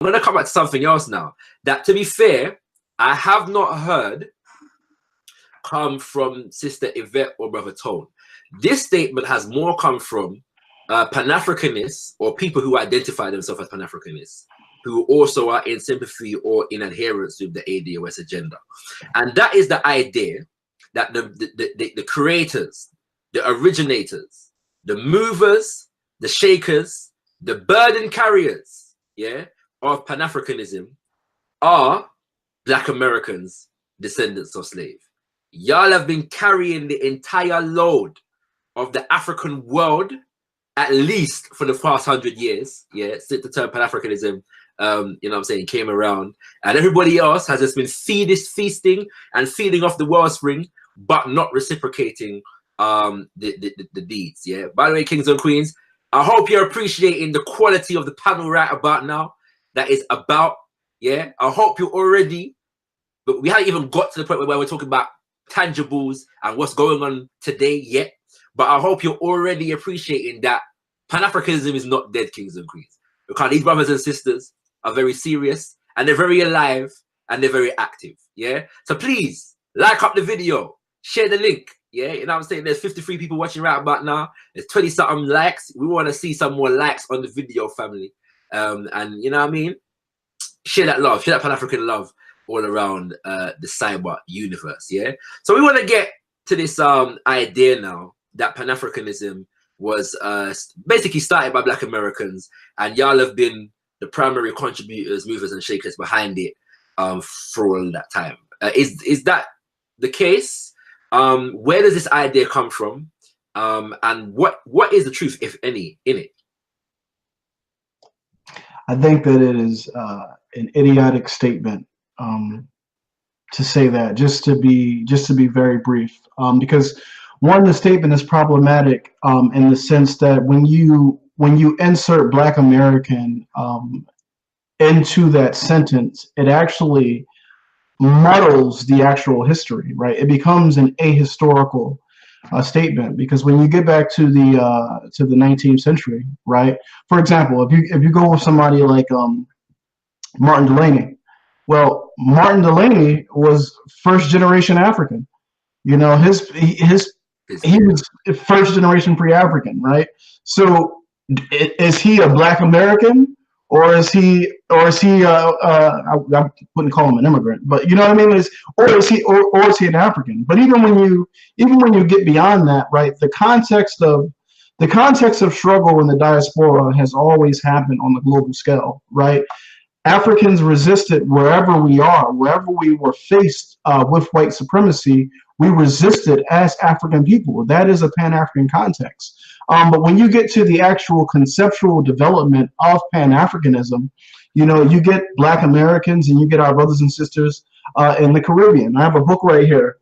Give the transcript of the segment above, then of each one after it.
I'm going to come back to something else now. That, to be fair, I have not heard come from Sister Yvette or Brother Tone. This statement has more come from Pan-Afrikanists, or people who identify themselves as Pan-Afrikanists, who also are in sympathy or in adherence with the ADOS agenda. And that is the idea that the creators, the originators, the movers, the shakers, the burden carriers, yeah, of Pan-Afrikanism are Black Americans, descendants of slave. Y'all have been carrying the entire load of the African world, at least for the past 100 years, yeah, since the term Pan-Afrikanism, you know what I'm saying, came around. And everybody else has just been feasting and feeding off the wellspring, but not reciprocating the deeds, yeah. By the way, kings and queens, I hope you're appreciating the quality of the panel right about now that is about, yeah. I hope you already, but we haven't even got to the point where we're talking about tangibles and what's going on today yet. But I hope you're already appreciating that Pan-Africanism is not dead, kings and queens, because these brothers and sisters are very serious and they're very alive and they're very active, yeah. So please like up the video, share the link, yeah. You know what I'm saying? There's 53 people watching right about now. There's 20 something likes. We want to see some more likes on the video, family. And you know what I mean? Share that love, share that Pan-African love all around the cyber universe, yeah. So we want to get to this idea now that Pan-Afrikanism was basically started by Black Americans, and y'all have been the primary contributors, movers and shakers behind it for all that time. Is that the case? Where does this idea come from? And what is the truth, if any, in it? I think that it is an idiotic statement to say that, just to be very brief, because one, the statement is problematic in the sense that when you insert Black American into that sentence, it actually muddles the actual history, right? It becomes an ahistorical statement, because when you get back to the 19th century, right? For example, if you go with somebody like Martin Delany, well, Martin Delany was first generation African. You know, he was first generation pre-African, right? So is he a Black American, or is he I wouldn't call him an immigrant, but you know what I mean? Or is he an African? But even when you get beyond that, right, the context of struggle in the diaspora has always happened on the global scale, right? Africans resisted wherever we are, wherever we were faced with white supremacy. We resisted as African people. That is a Pan-African context. But when you get to the actual conceptual development of Pan-Afrikanism, you know, you get Black Americans and you get our brothers and sisters in the Caribbean. I have a book right here.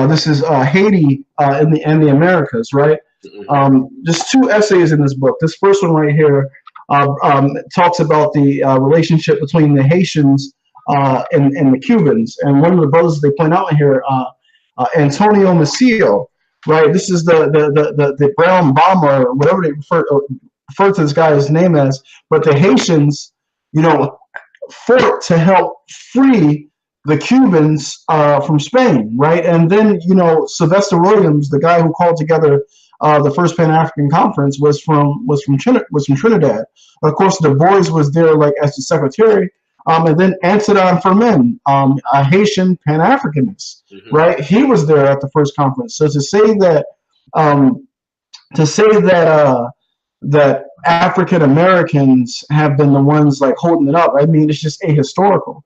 This is Haiti in the Americas, right? Just two essays in this book. This first one right here talks about the relationship between the Haitians and the Cubans. And one of the brothers they point out here, Antonio Maceo, right? This is the brown bomber, whatever they refer to this guy's name as. But the Haitians, you know, fought to help free the Cubans from Spain, right? And then, you know, Sylvester Williams, the guy who called together the first Pan-African conference, was from Trinidad. Of course, Du Bois was there like as the secretary. And then Antoine Firmin, a Haitian Pan-Africanist, right? He was there at the first conference. So to say that that African Americans have been the ones like holding it up, I mean, it's just ahistorical.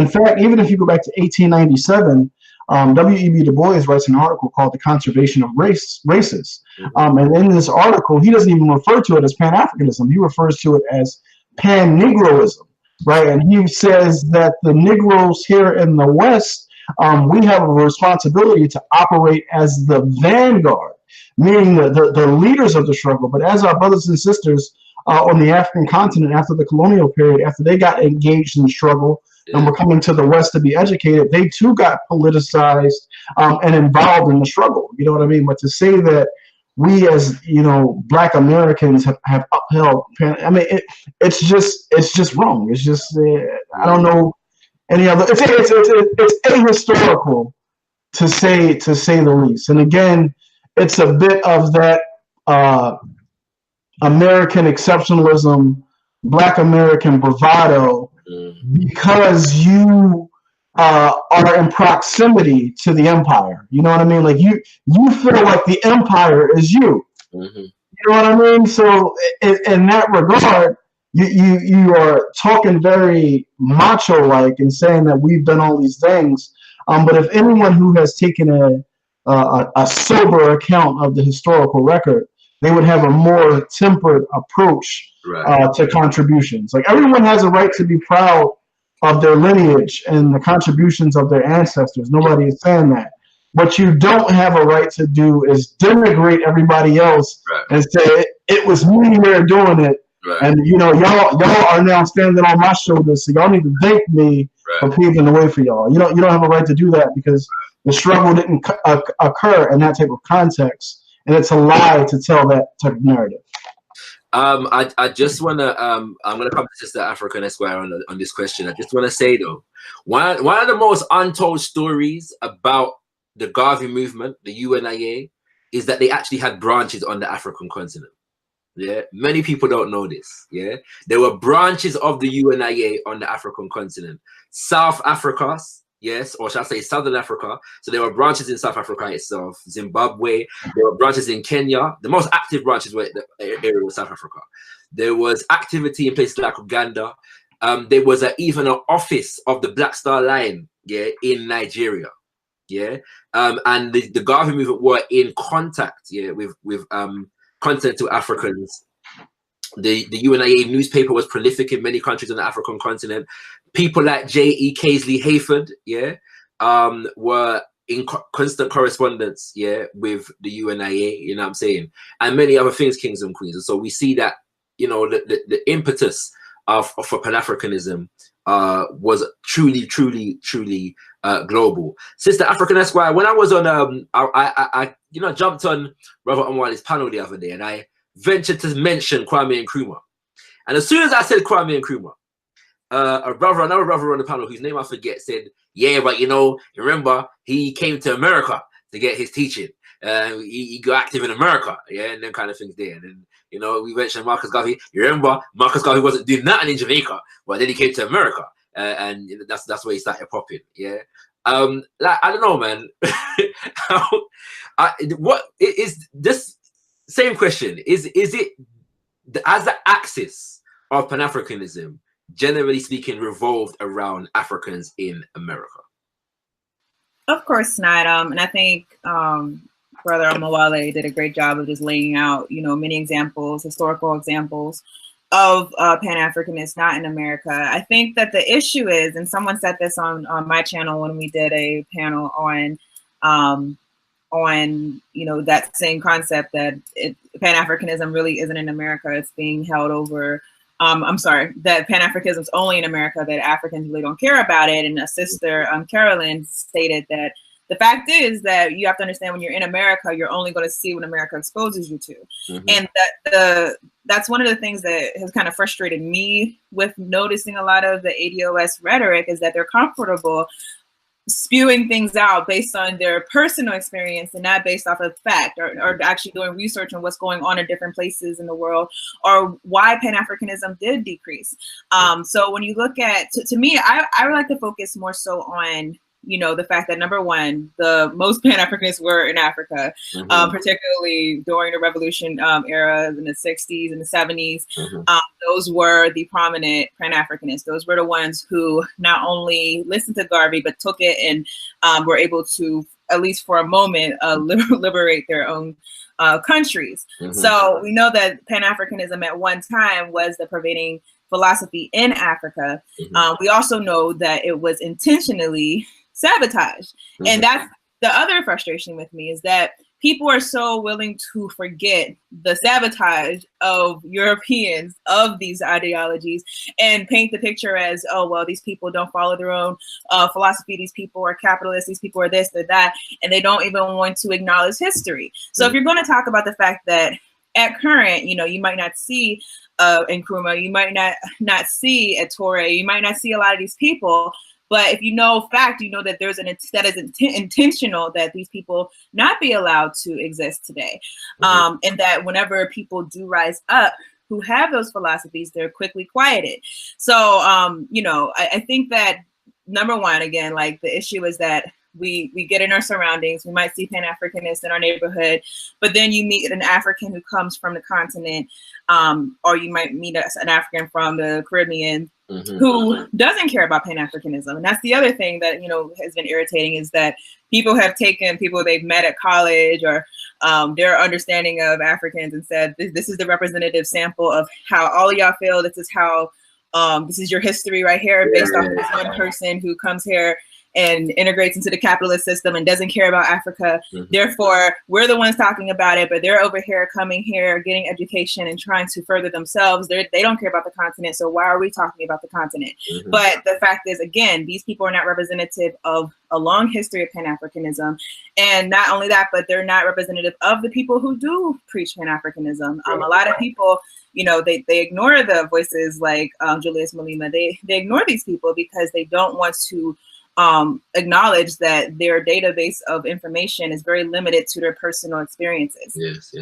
In fact, even if you go back to 1897, W.E.B. Du Bois writes an article called "The Conservation of Races," and in this article, he doesn't even refer to it as Pan-Africanism. He refers to it as Pan-Negroism. Right, and he says that the Negroes here in the West, we have a responsibility to operate as the vanguard, meaning the leaders of the struggle. But as our brothers and sisters on the African continent after the colonial period, after they got engaged in the struggle and were coming to the West to be educated, they too got politicized and involved in the struggle. You know what I mean? But to say that we as, you know, Black Americans have upheld. I mean, it's just wrong. It's just I don't know any other. It's ahistorical to say the least. And again, it's a bit of that American exceptionalism, Black American bravado, because you are in proximity to the empire. You know what I mean? Like you feel like the empire is you. You know what I mean? So in that regard, you are talking very macho like and saying that we've done all these things. But if anyone who has taken a sober account of the historical record, they would have a more tempered approach to contributions. Like everyone has a right to be proud of their lineage and the contributions of their ancestors. Nobody is saying that. What you don't have a right to do is denigrate everybody else and say it was me there doing it, and you know y'all are now standing on my shoulders, so y'all need to thank me for paving the way for y'all. You don't have a right to do that because the struggle didn't occur in that type of context, and it's a lie to tell that type of narrative. I just wanna I'm gonna come to Sister Afrikan Esquire on this question. I just wanna say though, one of the most untold stories about the Garvey movement, the UNIA, is that they actually had branches on the African continent. Yeah, many people don't know this. Yeah, there were branches of the UNIA on the African continent. South Africa, yes, or shall I say Southern Africa. So there were branches in South Africa itself, Zimbabwe. There were branches in Kenya. The most active branches were the area of South Africa. There was activity in places like Uganda. There was even an office of the Black Star Line, yeah, in Nigeria. Yeah, and the Garvey movement were in contact, yeah, with continental Africans. The UNIA newspaper was prolific in many countries on the African continent. People like J.E. Casely Hayford, yeah, were in constant correspondence, yeah, with the UNIA. You know what I'm saying, and many other things, kings and queens. And so we see that, you know, the impetus for Pan-Afrikanism was truly global. Sister Afrikan Esquire, when I was on I you know, jumped on Brother Omwali's panel the other day, and I ventured to mention Kwame Nkrumah. And as soon as I said Kwame Nkrumah, another brother on the panel whose name I forget said, yeah, but you know, remember he came to America to get his teaching. He got active in America, yeah, and them kind of things there. And then, you know, we mentioned Marcus Garvey. You remember Marcus Garvey wasn't doing nothing in Jamaica, but then he came to America, and you know, that's where he started popping. Yeah, like I don't know, man. What is this same question? Is it as the axis of Pan-Afrikanism, generally speaking, revolved around Africans in America? Of course not. And I think Brother Omawale did a great job of just laying out, you know, many examples, historical examples of Pan-Africanists not in America. I think that the issue is, and someone said this on my channel when we did a panel on you know, that same concept that Pan-Africanism really isn't in America. It's being held over. I'm sorry, that Pan-Africanism is only in America, that Africans really don't care about it. And a sister, Carolyn, stated that the fact is that you have to understand when you're in America, you're only going to see what America exposes you to. And that's one of the things that has kind of frustrated me with noticing a lot of the ADOS rhetoric, is that they're comfortable spewing things out based on their personal experience and not based off of fact, or actually doing research on what's going on in different places in the world, or why Pan-Africanism did decrease. So when you look at, to me, I would like to focus more so on, you know, the fact that, number one, the most Pan-Africanists were in Africa, particularly during the revolution era in the 60s and the 70s. Those were the prominent Pan-Africanists. Those were the ones who not only listened to Garvey, but took it and were able to, at least for a moment, liberate their own countries. So we know that Pan-Africanism at one time was the pervading philosophy in Africa. We also know that it was intentionally sabotaged. And that's the other frustration with me, is that people are so willing to forget the sabotage of Europeans of these ideologies and paint the picture as, oh, well, these people don't follow their own philosophy. These people are capitalists. These people are this, they're that, and they don't even want to acknowledge history. So if you're going to talk about the fact that at current, you know, you might not see Nkrumah, you might not see Ettore, you might not see a lot of these people. But if you know fact, you know that there's that is intentional that these people not be allowed to exist today. And that whenever people do rise up who have those philosophies, they're quickly quieted. So, you know, I think that number one, again, like the issue is that we get in our surroundings. We might see Pan-Africanists in our neighborhood, but then you meet an African who comes from the continent, or you might meet an African from the Caribbean who doesn't care about Pan-Africanism. And that's the other thing that, you know, has been irritating, is that people have taken people they've met at college or their understanding of Africans and said, this is the representative sample of how all of y'all feel. This is how, this is your history right here, based off of this one person who comes here and integrates into the capitalist system and doesn't care about Africa. Therefore, we're the ones talking about it, but they're over here coming here, getting education and trying to further themselves. They don't care about the continent, so why are we talking about the continent? But the fact is, again, these people are not representative of a long history of Pan-Africanism. And not only that, but they're not representative of the people who do preach Pan-Africanism. A lot of people, you know, they ignore the voices like Julius Malema. They ignore these people because they don't want to acknowledge that their database of information is very limited to their personal experiences. Yes.